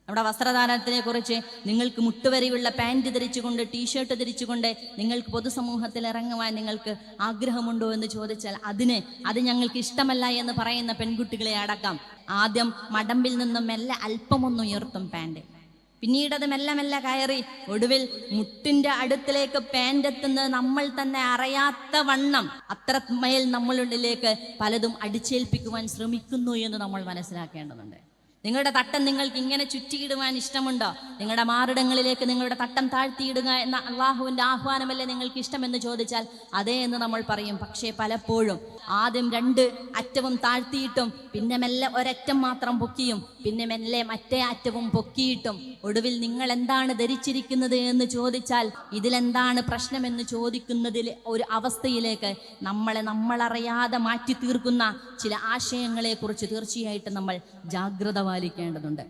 നമ്മുടെ വസ്ത്രധാരണത്തിനെ കുറിച്ച് നിങ്ങൾക്ക് മുട്ടുവരെയുള്ള പാൻറ് ധരിച്ചുകൊണ്ട് ടീഷർട്ട് ധരിച്ചുകൊണ്ട് നിങ്ങൾക്ക് പൊതുസമൂഹത്തിൽ ഇറങ്ങുവാൻ നിങ്ങൾക്ക് ആഗ്രഹമുണ്ടോ എന്ന് ചോദിച്ചാൽ അത് ഞങ്ങൾക്ക് ഇഷ്ടമല്ല എന്ന് പറയുന്ന പെൺകുട്ടികളെ അടക്കം ആദ്യം മടമ്പിൽ നിന്നും മെല്ലെ അല്പമൊന്ന് ഉയർത്തും പാൻറ്, പിന്നീട് അത് മെല്ലെ മെല്ലെ കയറി ഒടുവിൽ മുട്ടിന്റെ അടുത്തിലേക്ക് പാൻറ് എത്തുന്നത് നമ്മൾ തന്നെ അറിയാത്ത വണ്ണം അത്രമേൽ നമ്മളുള്ളിലേക്ക് പലതും അടിച്ചേൽപ്പിക്കുവാൻ ശ്രമിക്കുന്നു എന്ന് നമ്മൾ മനസ്സിലാക്കേണ്ടതുണ്ട്. നിങ്ങളുടെ തട്ടം നിങ്ങൾക്ക് ഇങ്ങനെ ചുറ്റിയിടുവാൻ ഇഷ്ടമുണ്ടോ? നിങ്ങളുടെ മാറിടങ്ങളിലേക്ക് നിങ്ങളുടെ തട്ടം താഴ്ത്തിയിടുക എന്ന അള്ളാഹുവിൻ്റെ ആഹ്വാനമല്ലേ നിങ്ങൾക്ക് ഇഷ്ടമെന്ന് ചോദിച്ചാൽ അതേ എന്ന് നമ്മൾ പറയും. പക്ഷേ പലപ്പോഴും ആദ്യം 2 അറ്റവും താഴ്ത്തിയിട്ടും പിന്നെ മെല്ലെ ഒരറ്റം മാത്രം പൊക്കിയും പിന്നെ മെല്ലെ മറ്റേ അറ്റവും പൊക്കിയിട്ടും ഒടുവിൽ നിങ്ങൾ എന്താണ് ധരിച്ചിരിക്കുന്നത് എന്ന് ചോദിച്ചാൽ ഇതിലെന്താണ് പ്രശ്നമെന്ന് ചോദിക്കുന്നതിൽ ഒരു അവസ്ഥയിലേക്ക് നമ്മളറിയാതെ മാറ്റി തീർക്കുന്ന ചില ആശയങ്ങളെക്കുറിച്ച് തീർച്ചയായിട്ടും നമ്മൾ ജാഗ്രത പാലിക്കേണ്ടതുണ്ട്.